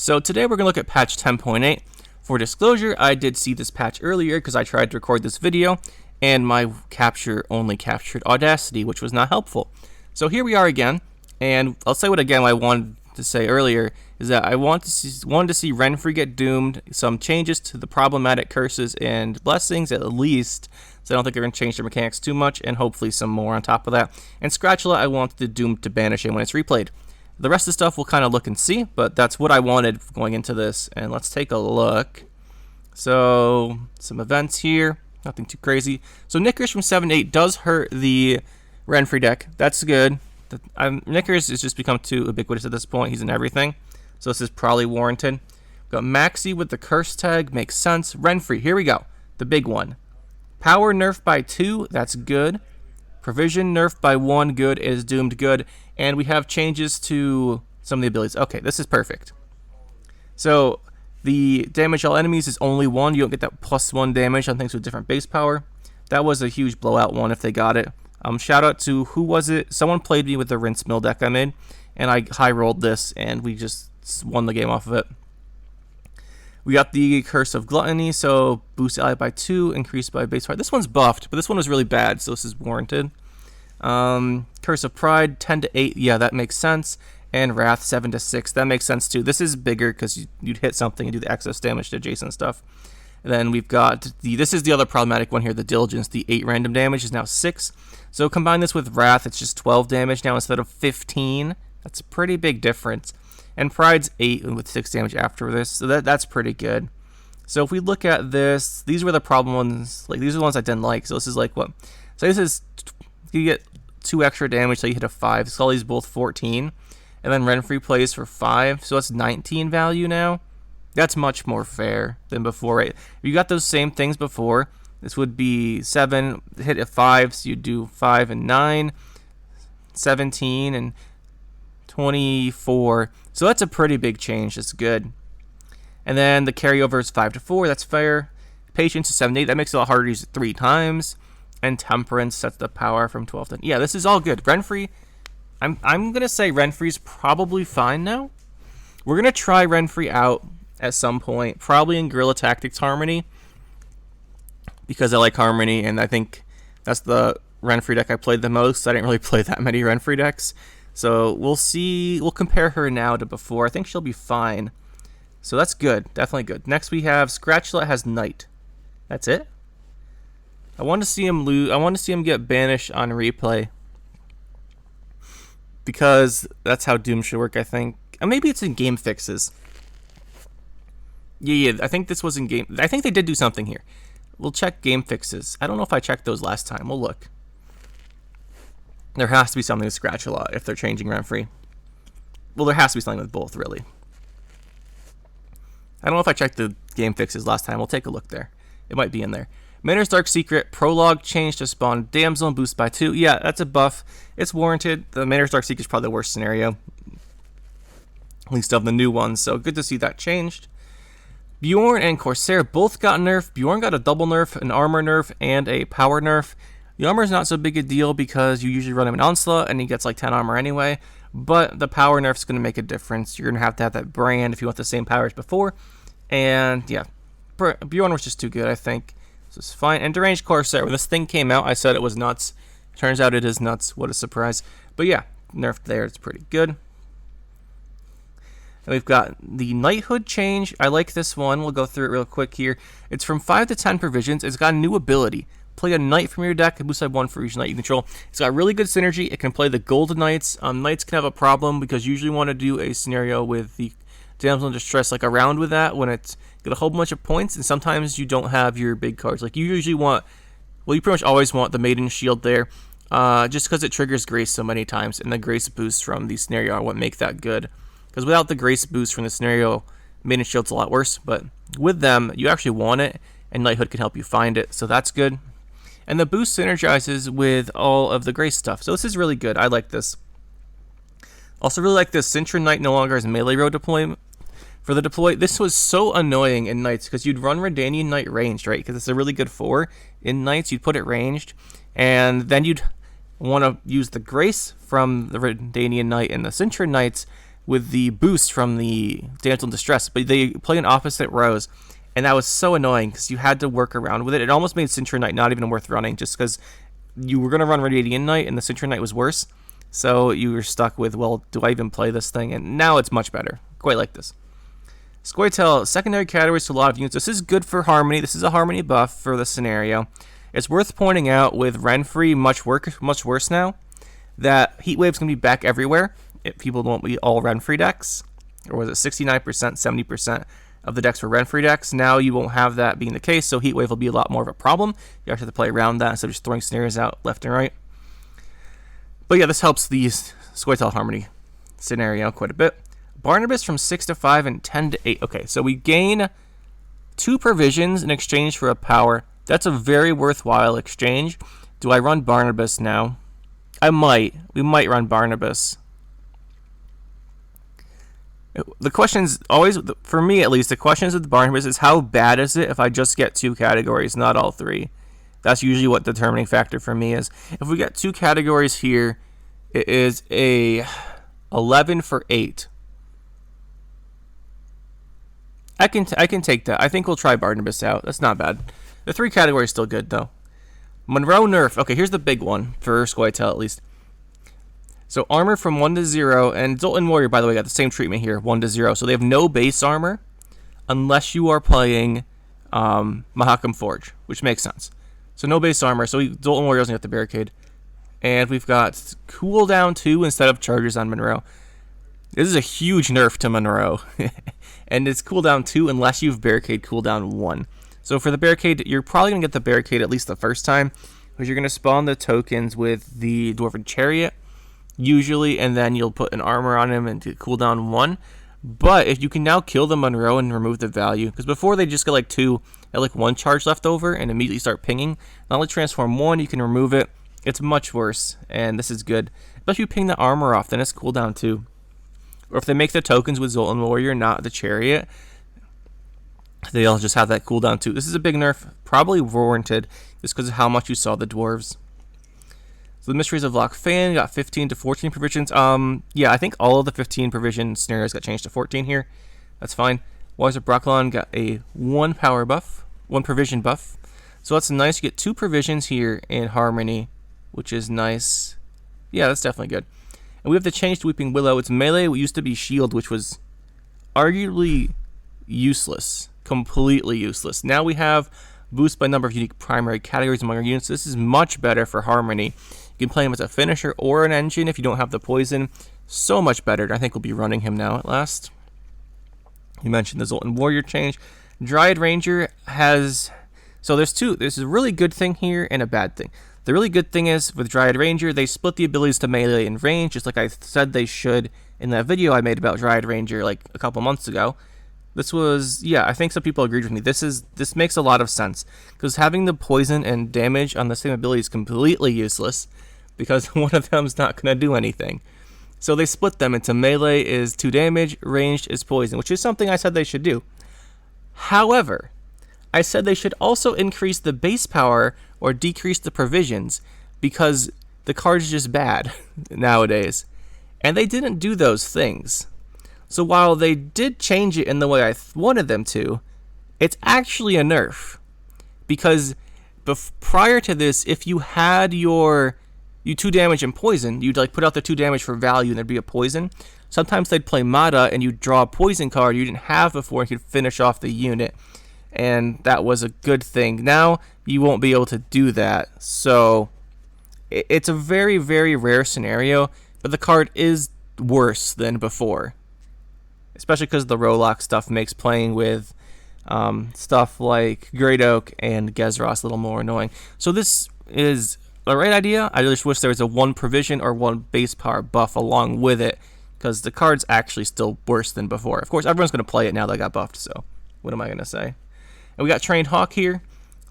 So today we're going to look at patch 10.8. For disclosure, I did see this patch earlier because I tried to record this video and my capture only captured Audacity, which was not helpful. So here we are again, and I'll say what I wanted to say earlier is that I wanted to see Renfri get doomed, some changes to the problematic curses and blessings at least, so I don't think they're going to change their mechanics too much, and hopefully some more on top of that. And Scoia'tael, I wanted the doom to banish it when it's replayed. The rest of the stuff we'll kind of look and see, but that's what I wanted going into this. And let's take a look. So, some events here. Nothing too crazy. So, Knickers from 7 to 8 does hurt the Renfri deck. That's good. Knickers has just become too ubiquitous at this point. He's in everything. So, this is probably warranted. We've got Maxi with the curse tag. Makes sense. Renfri, here we go. The big one. Power nerf by 2. That's good. Provision nerfed by 1, good, is doomed, good. And we have changes to some of the abilities. Okay, this is perfect. So, the damage all enemies is only 1. You don't get that +1 damage on things with different base power. That was a huge blowout one if they got it. Shout out to, who was it? Someone played me with the Rinse Mill deck I made. And I high-rolled this, and we just won the game off of it. We got the Curse of Gluttony, so boost ally by 2, increased by base power. This one's buffed, but this one was really bad, so this is warranted. Curse of Pride, 10 to 8, yeah, that makes sense. And Wrath, 7 to 6, that makes sense too. This is bigger because you'd hit something and do the excess damage to adjacent stuff. And then we've got this is the other problematic one here, the Diligence. The 8 random damage is now 6. So combine this with Wrath, it's just 12 damage now instead of 15. That's a pretty big difference. And Pride's 8 with 6 damage after this, so that's pretty good. So if we look at this, these were the problem ones. Like, these are the ones I didn't like. So this is like what? So this is, you get 2 extra damage, so you hit a 5. Scully's both 14. And then Renfri plays for 5, so that's 19 value now. That's much more fair than before, right? If you got those same things before, this would be 7, hit a 5, so you do 5 and 9, 17, and 24. So that's a pretty big change. That's good. And then the carryover is 5 to 4. That's fair. Patience is 7 to 8. That makes it a lot harder to use it 3 times. And Temperance sets the power from 12 to 10. Yeah, this is all good. Renfri, I'm gonna say Renfri's probably fine now. We're gonna try Renfri out at some point, probably in Guerrilla Tactics Harmony, because I like Harmony, and I think that's the Renfri deck I played the most. I didn't really play that many Renfri decks. So we'll see. We'll compare her now to before. I think she'll be fine. So that's good. Definitely good. Next we have Scoia'tael has Knight. That's it. I want to see him lose. I want to see him get banished on replay, because that's how Doom should work, I think. Maybe it's in game fixes. Yeah, I think this was in game. I think they did do something here. We'll check game fixes. I don't know if I checked those last time. We'll look. There has to be something with Scoia'tael if they're changing Renfri. Well, there has to be something with both, really. I don't know if I checked the game fixes last time. We'll take a look there. It might be in there. Manor's Dark Secret, Prologue change to spawn Damsel and boost by 2. Yeah, that's a buff. It's warranted. The Manor's Dark Secret is probably the worst scenario, at least of the new ones, so good to see that changed. Bjorn and Corsair both got nerfed. Bjorn got a double nerf, an armor nerf, and a power nerf. The armor is not so big a deal because you usually run him in Onslaught and he gets like 10 armor anyway, but the power nerf is going to make a difference. You're going to have that brand if you want the same power as before, and yeah, Bjorn was just too good, I think. So it's fine. And Deranged Corsair, when this thing came out, I said it was nuts. Turns out it is nuts. What a surprise. But yeah, nerfed there. It's pretty good. And we've got the Knighthood change. I like this one. We'll go through it real quick here. It's from 5 to 10 provisions. It's got a new ability. Play a knight from your deck and boost by 1 for each knight you control. It's got really good synergy. It can play the golden knights. Knights can have a problem because you usually want to do a scenario with the Damsel in Distress, like around with that when it's got a whole bunch of points, and sometimes you don't have your big cards. Like you usually want, well, you pretty much always want the Maiden Shield there, just because it triggers Grace so many times, and the Grace boosts from the scenario are what make that good. Because without the Grace boost from the scenario, Maiden Shield's a lot worse, but with them, you actually want it, and Knighthood can help you find it, so that's good. And the boost synergizes with all of the Grace stuff, so this is really good. I like this. Also really like this. Cintron Knight no longer has melee row deployment. For the deploy, this was so annoying in Knights because you'd run Redanian Knight ranged, right? Because it's a really good 4. In Knights, you'd put it ranged, and then you'd want to use the Grace from the Redanian Knight and the Cintron Knights with the boost from the Damsel in Distress, but they play in opposite rows, and that was so annoying because you had to work around with it. It almost made Sentry Knight not even worth running, just because you were going to run Radiant Knight, and the Sentry Knight was worse. So you were stuck with, well, do I even play this thing? And now it's much better. Quite like this. Scoia'tael, secondary categories to a lot of units. This is good for Harmony. This is a Harmony buff for the scenario. It's worth pointing out with Renfri much worse now, that Heatwave's going to be back everywhere. If people won't be all Renfri decks, or was it 69%, 70% of the decks were Renfri decks. Now you won't have that being the case, so Heatwave will be a lot more of a problem. You actually have to play around that instead of just throwing snares out left and right. But yeah, this helps the Scoia'tael Harmony scenario quite a bit. Barnabas from 6 to 5 and 10 to 8. Okay, so we gain 2 provisions in exchange for a power. That's a very worthwhile exchange. Do I run Barnabas now? I might. We might run Barnabas. The question's always, for me at least, the question is with Barnabas is how bad is it if I just get 2 categories, not all 3? That's usually what the determining factor for me is. If we get 2 categories here, it is a 11 for 8. I can take that. I think we'll try Barnabas out. That's not bad. The 3 categories still good though. Monroe nerf. Okay, here's the big one for Scoia'tael at least. So armor from 1 to 0, and Zoltan Warrior, by the way, got the same treatment here, 1 to 0. So they have no base armor unless you are playing Mahakam Forge, which makes sense. So no base armor. So Zoltan Warrior doesn't get the barricade. And we've got cooldown 2 instead of charges on Monroe. This is a huge nerf to Monroe. And it's cooldown 2 unless you've barricade cooldown 1. So for the barricade, you're probably going to get the barricade at least the first time, because you're going to spawn the tokens with the Dwarven Chariot, usually, and then you'll put an armor on him and do cooldown 1. But if you can now kill the Monroe and remove the value, because before they just get like 2 at like 1 charge left over and immediately start pinging. Not only transform 1, you can remove it. It's much worse, and this is good. But if you ping the armor off, then it's cooldown 2. Or if they make the tokens with Zoltan Warrior, not the Chariot, they'll just have that cooldown 2. This is a big nerf, probably warranted, just because of how much you saw the dwarves. So the Mysteries of Lock Fan got 15 to 14 provisions. Yeah, I think all of the 15 provision scenarios got changed to 14 here. That's fine. Wise of Brocklon got a 1 power buff, 1 provision buff. So that's nice. You get 2 provisions here in Harmony, which is nice. Yeah, that's definitely good. And we have the change to Weeping Willow. It's melee. It used to be shield, which was arguably useless. Completely useless. Now we have boost by number of unique primary categories among our units. This is much better for Harmony. You can play him as a finisher or an engine if you don't have the poison. So much better. I think we'll be running him now at last. You mentioned the Zoltan Warrior change. Dryad Ranger has... So there's 2. There's a really good thing here and a bad thing. The really good thing is, with Dryad Ranger, they split the abilities to melee and range, just like I said they should in that video I made about Dryad Ranger like a couple months ago. This was, yeah, I think some people agreed with me. This makes a lot of sense, because having the poison and damage on the same ability is completely useless, because one of them's not going to do anything. So they split them into melee is 2 damage, ranged is poison, which is something I said they should do. However, I said they should also increase the base power or decrease the provisions, because the card is just bad nowadays. And they didn't do those things. So while they did change it in the way I wanted them to, it's actually a nerf. Because prior to this, if you had you 2 damage and poison, you'd like put out the 2 damage for value and there'd be a poison. Sometimes they'd play Mata and you'd draw a poison card you didn't have before and you could finish off the unit. And that was a good thing. Now you won't be able to do that. So it's a very, very rare scenario, but the card is worse than before. Especially because the Rolock stuff makes playing with stuff like Great Oak and Gezros a little more annoying. So this is the right idea. I just wish there was a 1 provision or 1 base power buff along with it, because the card's actually still worse than before. Of course, everyone's going to play it now that got buffed, so what am I going to say? And we got Trained Hawk here.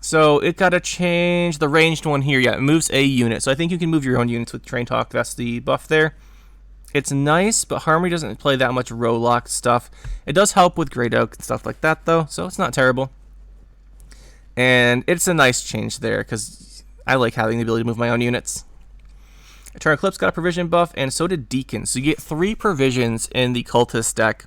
So it got to change the ranged one here. Yeah, it moves a unit. So I think you can move your own units with Trained Hawk. That's the buff there. It's nice, but Harmony doesn't play that much Rolock stuff. It does help with Great Oak and stuff like that, though, so it's not terrible. And it's a nice change there, because I like having the ability to move my own units. Eternal Eclipse got a provision buff, and so did Deacon. So you get 3 provisions in the Cultist deck.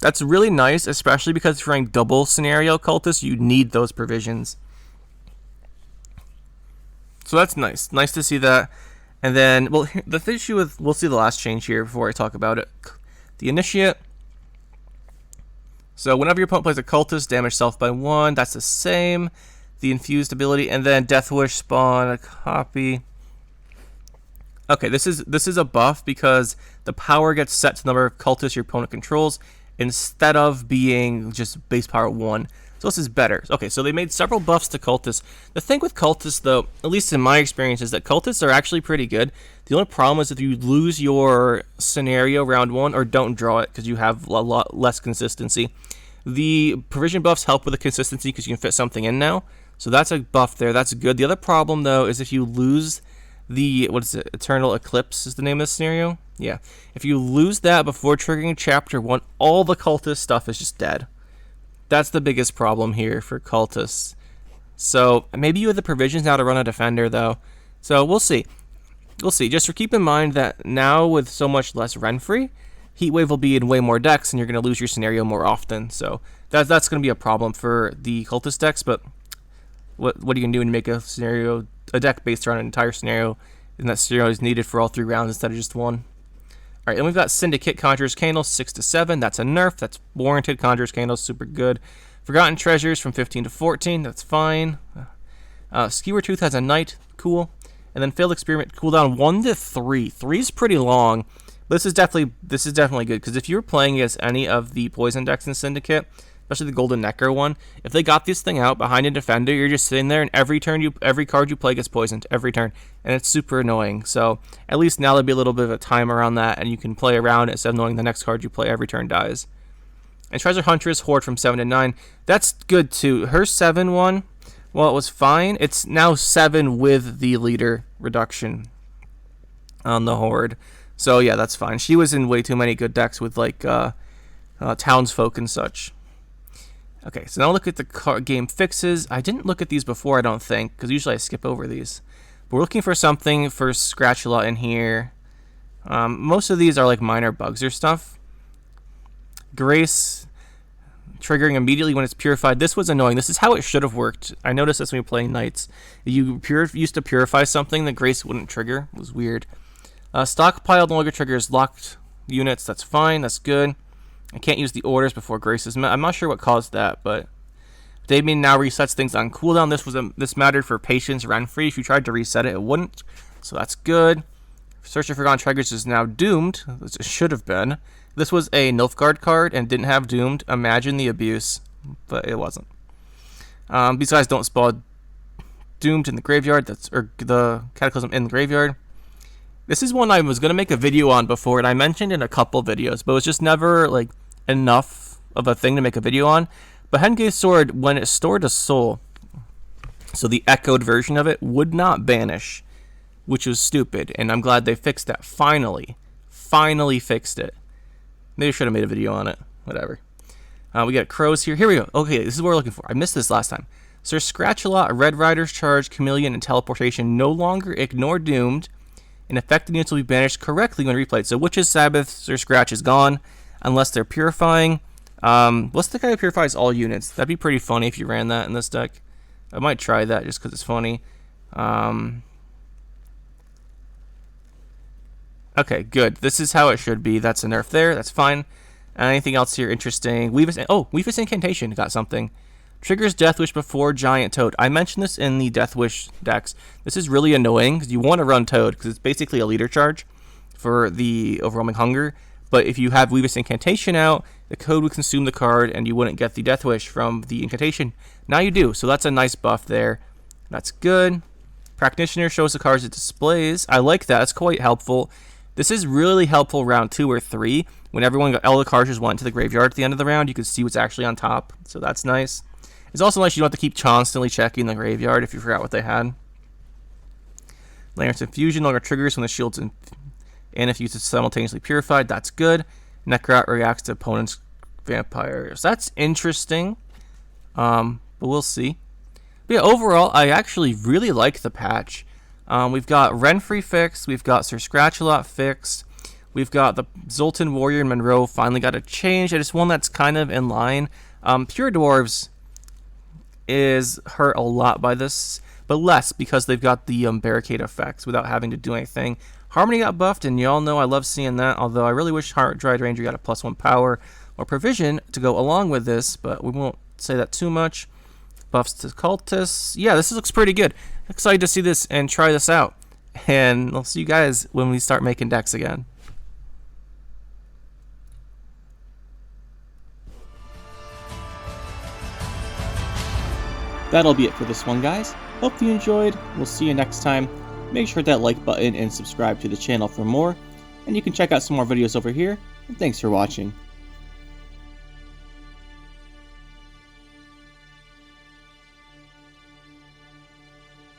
That's really nice, especially because if you're running double scenario Cultist, you need those provisions. So that's nice. Nice to see that. And then, well, the issue with, we'll see the last change here before I talk about it. The Initiate. So whenever your opponent plays a Cultist, damage self by 1. That's the same. The Infused ability, and then Death Wish spawn a copy. Okay, this is a buff because the power gets set to the number of Cultists your opponent controls instead of being just base power 1. So this is better. Okay, so they made several buffs to Cultists. The thing with Cultists, though, at least in my experience, is that Cultists are actually pretty good. The only problem is if you lose your scenario round 1 or don't draw it because you have a lot less consistency. The provision buffs help with the consistency because you can fit something in now. So that's a buff there. That's good. The other problem, though, is if you lose the, what is it, Eternal Eclipse is the name of the scenario? Yeah. If you lose that before triggering Chapter 1, all the Cultist stuff is just dead. That's the biggest problem here for Cultists. So maybe you have the provisions now to run a Defender, though. So we'll see. We'll see. Just keep in mind that now with so much less Renfri, Heatwave will be in way more decks, and you're going to lose your scenario more often. So that's going to be a problem for the Cultist decks, but what are you going to do when you make a deck based around an entire scenario, and that scenario is needed for all 3 rounds instead of just 1? Alright, then we've got Syndicate Conjurer's Candle, 6 to 7. That's a nerf. That's warranted. Conjurer's Candle, super good. Forgotten Treasures from 15 to 14. That's fine. Skewer Tooth has a Knight. Cool. And then Failed Experiment, cooldown 1 to 3. 3 is pretty long. But this is definitely good, because if you were playing against any of the poison decks in Syndicate, especially the Golden Necker one, if they got this thing out behind a Defender, you're just sitting there, and every card you play gets poisoned every turn, and it's super annoying. So at least now there'll be a little bit of a time around that, and you can play around it instead of knowing the next card you play every turn dies. And Treasure Huntress Horde from 7 to 9, that's good too. Her 7 one, well, it was fine. It's now 7 with the leader reduction on the Horde. So yeah, that's fine. She was in way too many good decks with like townsfolk and such. Okay, so now look at the game fixes. I didn't look at these before, I don't think, because usually I skip over these. But we're looking for something for Scoia'tael in here. Most of these are like minor bugs or stuff. Grace triggering immediately when it's purified. This was annoying. This is how it should have worked. I noticed this when we were playing Knights. You used to purify something, the Grace wouldn't trigger. It was weird. Stockpile no longer triggers locked units. That's fine. That's good. I can't use the orders before Grace is met. I'm not sure what caused that, but Damien now resets things on cooldown. This mattered for Patience Renfri. If you tried to reset it, it wouldn't. So that's good. Search for Forgotten Triggers is now doomed. It should have been. This was a Nilfgaard card and didn't have doomed. Imagine the abuse, but it wasn't. These guys don't spawn doomed in the graveyard. Or the Cataclysm in the graveyard. This is one I was going to make a video on before, and I mentioned in a couple videos, but it was just never like enough of a thing to make a video on. But Henge's Sword, when it stored a soul, so the echoed version of it, would not banish, which was stupid, and I'm glad they fixed that. Finally fixed it. Maybe I should have made a video on it. Whatever. We got crows here. Here we go. Okay, this is what we're looking for. I missed this last time. Sir Scoia'tael, Red Rider's Charge, Chameleon, and Teleportation no longer ignore doomed, and affected units will be banished correctly when replayed. So Witch's Sabbath, Sir Scratch is gone, unless they're purifying. What's the guy who purifies all units? That'd be pretty funny if you ran that in this deck. I might try that just because it's funny. Okay, good. This is how it should be. That's a nerf there. That's fine. Anything else here interesting? Weavis Incantation got something. Triggers Death Wish before Giant Toad. I mentioned this in the Death Wish decks. This is really annoying because you want to run Toad because it's basically a leader charge for the Overwhelming Hunger. But if you have Weavis Incantation out, the code would consume the card and you wouldn't get the Death Wish from the Incantation. Now you do, so that's a nice buff there. That's good. Practitioner shows the cards it displays. I like that. That's quite helpful. This is really helpful round 2 or 3. When all the cards just went to the graveyard at the end of the round, you can see what's actually on top. So that's nice. It's also nice you don't have to keep constantly checking the graveyard if you forgot what they had. Lance Infusion no longer triggers when the shield's in, and if used simultaneously purified, that's good. Necrot reacts to opponent's vampires. That's interesting, but we'll see. But yeah, overall, I actually really like the patch. We've got Renfri fixed. We've got Sir Scratch-a-Lot fixed. We've got the Zoltan Warrior in Monroe finally got a change. I just one that's kind of in line. Pure Dwarves is hurt a lot by this, but less because they've got the barricade effects without having to do anything. Harmony got buffed, and y'all know I love seeing that, although I really wish Dryad Ranger got a +1 power or provision to go along with this, but we won't say that too much. Buffs to Cultists. Yeah, this looks pretty good. Excited to see this and try this out. And I'll see you guys when we start making decks again. That'll be it for this one, guys. Hope you enjoyed. We'll see you next time. Make sure to hit that like button and subscribe to the channel for more. And you can check out some more videos over here. And thanks for watching.